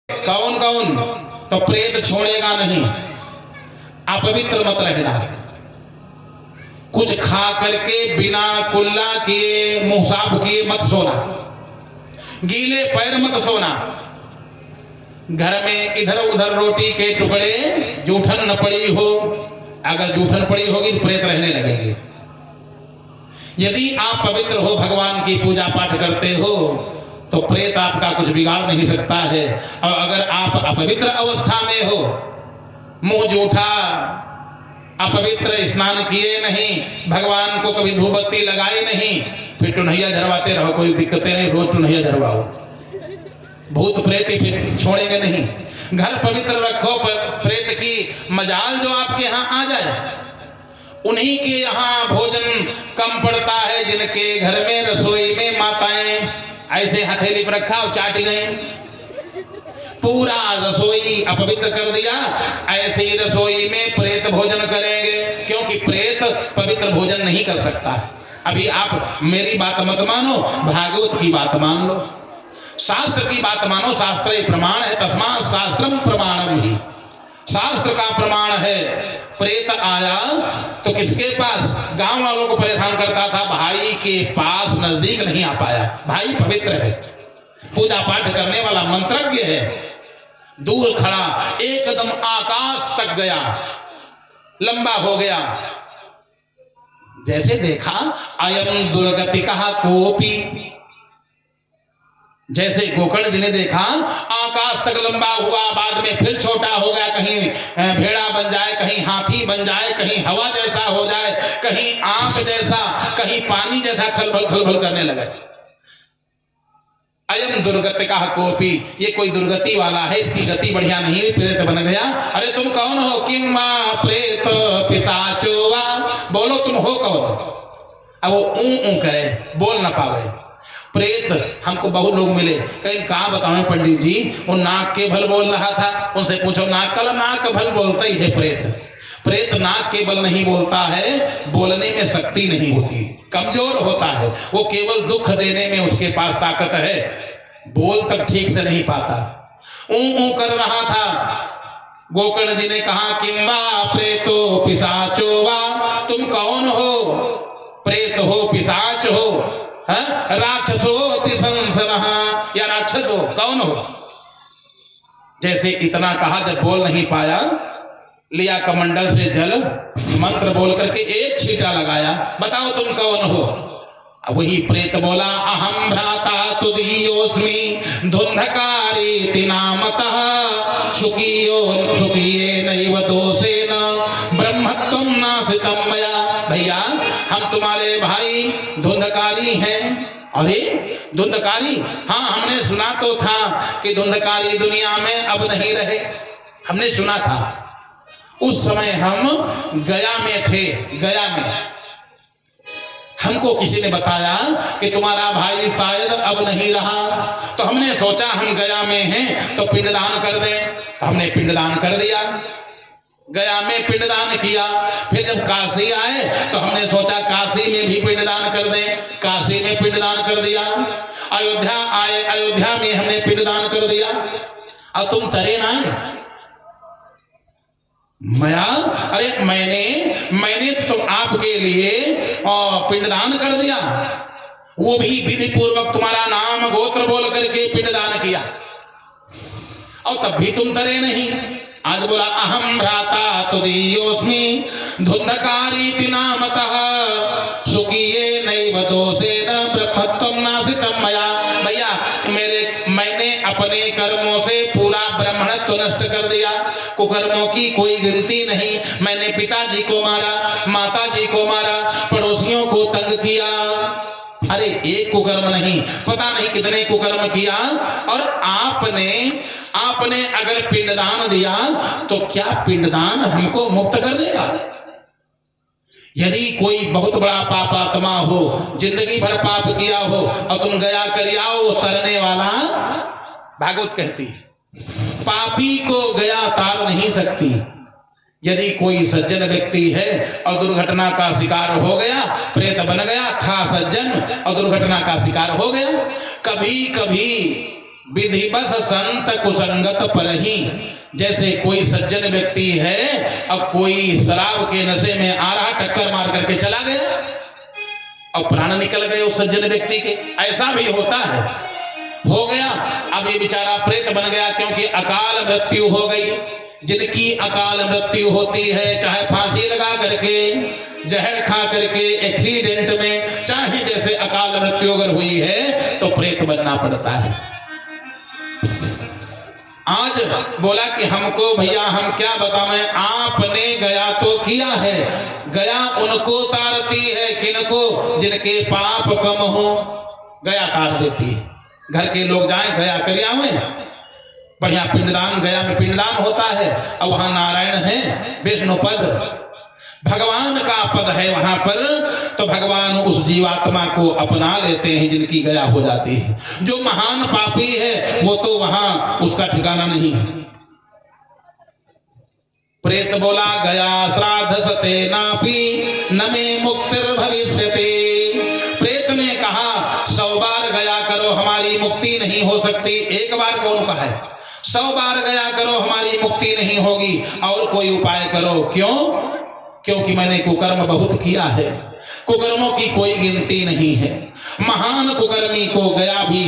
कौन कौन? तो प्रेत छोड़ेगा नहीं, अपवित्र मत रहना। कुछ खा करके बिना कुल्ला किए मुंह साफ किए मत सोना, गीले पैर मत सोना। घर में इधर उधर रोटी के टुकड़े जूठन न पड़ी हो, अगर जूठन पड़ी होगी तो प्रेत रहने लगेंगे। यदि आप पवित्र हो, भगवान की पूजा पाठ करते हो, तो प्रेत आपका कुछ बिगाड़ नहीं सकता है। और अगर आप अपवित्र अवस्था में हो, मुंह जूठा, अपवित्र, स्नान किए नहीं, भगवान को कभी धूपबत्ती लगाई नहीं, फिर टुनहिया झरवाते रहो, कोई दिक्कतें नहीं, रोज टुनहिया झरवाओ, भूत प्रेत फिर छोड़ेंगे नहीं। घर पवित्र रखो, प्रेत की मजाल जो आपके यहाँ आ जाए। उन्हीं के यहाँ भोजन कम पड़ता है जिनके घर में रसोई में माताएं ऐसे हथेली पर रखा और चाट गई, पूरा रसोई अपवित्र कर दिया। ऐसे ही रसोई में प्रेत भोजन करेंगे, क्योंकि प्रेत पवित्र भोजन नहीं कर सकता। अभी आप मेरी बात मत मानो, भागवत की बात मान लो, शास्त्र की बात मानो। शास्त्र ही प्रमाण है, तस्मात् शास्त्रम प्रमाणम ही। शास्त्र का प्रमाण है। प्रेत आया तो किसके पास? गांव वालों को परेशान करता था, भाई के पास नजदीक नहीं आ पाया। भाई पवित्र है, पूजा पाठ करने वाला, मंत्रज्ञ है, दूर खड़ा, एकदम आकाश तक गया, लंबा हो गया। जैसे देखा, अयम दुर्गति कहा कोपी, जैसे गोकर्ण जी ने देखा आकाश तक लंबा हुआ, बाद में फिर छोटा हो गया, कहीं भेड़ा बन जाए, कहीं हाथी बन जाए, कहीं हवा जैसा हो जाए, कहीं आंख जैसा, कहीं पानी जैसा खलबल खलबल करने लगा। अयम दुर्गति का कोपी, ये कोई दुर्गति वाला है, इसकी गति बढ़िया नहीं, प्रेत बन गया। अरे तुम कौन हो? किम वा प्रेत पिशाचो वा, बोलो तुम हो कौन? अब वो ऊ करे, बोल ना पावे। प्रेत हमको बहुत लोग मिले, कहीं कहाँ बताएं पंडित जी, वो नाक के भल बोल रहा था, उनसे पूछो नाक भल बोलता ही है प्रेत। प्रेत नाक केवल नहीं बोलता है, बोलने में शक्ति नहीं होती, कमजोर होता है, वो केवल दुख देने में उसके पास ताकत है, बोल तक ठीक से नहीं पाता। ऊ कर रहा था। गोकर्ण जी ने कहा किम वा प्रेतो पिशाचो वा, तुम कौन हो? प्रेत हो, पिशाच हो, राक्षसो तिसंसनः, या राक्षस हो, कौन हो? जैसे इतना कहा, जब बोल नहीं पाया, लिया कमंडल से जल, मंत्र बोल करके एक छींटा लगाया, बताओ तुम कौन हो? अब वही प्रेत बोला, अहम भ्राता तुदीयोस्मि धुंधकारी नामतः, शुकीये नैव दोषेन ब्रह्मत्वं नासितं मया। भैया हम तुम्हारे भाई धुंधकारी हैं। अरे धुंधकारी? हाँ, हमने सुना तो था कि धुंधकारी दुनिया में अब नहीं रहे, हमने सुना था। उस समय हम गया में थे, गया में हमको किसी ने बताया कि तुम्हारा भाई शायद अब नहीं रहा, तो हमने सोचा हम गया में हैं तो पिंडदान कर दें, तो हमने पिंडदान कर दिया, गया में पिंडदान किया। फिर जब काशी आए तो हमने सोचा काशी में भी पिंडदान कर दें, काशी में पिंडदान कर दिया। अयोध्या आए, अयोध्या में हमने पिंडदान कर दिया। अब तुम तरे ना मया, अरे मैंने तो आपके लिए पिंडदान कर दिया, वो भी विधि पूर्वक तुम्हारा नाम गोत्र बोल करके पिंडदान किया, और तब भी तुम तरे नहीं। आज बोला अहम भ्राता तुदीयोस्मि धुंधकारी नामतः, शुकीये नैव दोषेन ब्रह्मत्वं नासितं मया। भैया मैंने अपने कर्मों से पूरा ब्राह्मणत्व नष्ट कर दिया, कुकर्मों की कोई गिनती नहीं। मैंने पिताजी को मारा, माताजी को मारा, पड़ोसियों को तंग किया। अरे एक कुकर्म नहीं, पता नहीं कितने कुकर्म किया। और आपने अगर पिंडदान दिया तो क्या पिंडदान हमको मुक्त कर देगा? यदि कोई बहुत बड़ा पापात्मा हो, जिंदगी भर पाप किया हो, और तुम गया कर आओ, वो तरने वाला, भागवत कहती है पापी को गया तार नहीं सकती। यदि कोई सज्जन व्यक्ति है और दुर्घटना का शिकार हो गया, प्रेत बन गया, था सज्जन और दुर्घटना का शिकार हो गया, कभी कभी विधिवश संत कुसंगत पर ही। जैसे कोई सज्जन व्यक्ति है, अब कोई शराब के नशे में आ रहा, टक्कर मार करके चला गया और प्राण निकल गए उस सज्जन व्यक्ति के, ऐसा भी होता है। हो गया, अब ये बेचारा प्रेत बन गया, क्योंकि अकाल मृत्यु हो गई। जिनकी अकाल मृत्यु होती है, चाहे फांसी लगा करके, जहर खा करके, एक्सीडेंट में, चाहे जैसे अकाल मृत्यु अगर हुई है तो प्रेत बनना पड़ता है। आज बोला कि हमको भैया हम क्या बतावें, आपने गया तो किया है, गया उनको तारती है, किनको, जिनके पाप कम हो, गया तार देती है। घर के लोग जाएं, गया कर आवे, बढ़िया पिंडदान, गया में पिंडदान होता है, और वहां नारायण है, विष्णु पद, भगवान का पद है वहां पर, तो भगवान उस जीवात्मा को अपना लेते हैं जिनकी गया हो जाती है। जो महान पापी है वो तो वहां उसका ठिकाना नहीं है। प्रेत बोला गया श्राद्ध सते नापी न में मुक्तिर भविष्यते। प्रेत ने कहा 100 बार गया करो हमारी मुक्ति नहीं हो सकती। एक बार कौन कहा है? 100 बार गया करो हमारी मुक्ति नहीं होगी, और कोई उपाय करो। क्यों? क्योंकि मैंने कुकर्म बहुत किया है, कुकर्मों की कोई गिनती नहीं है। महान कुकर्मी को गया भी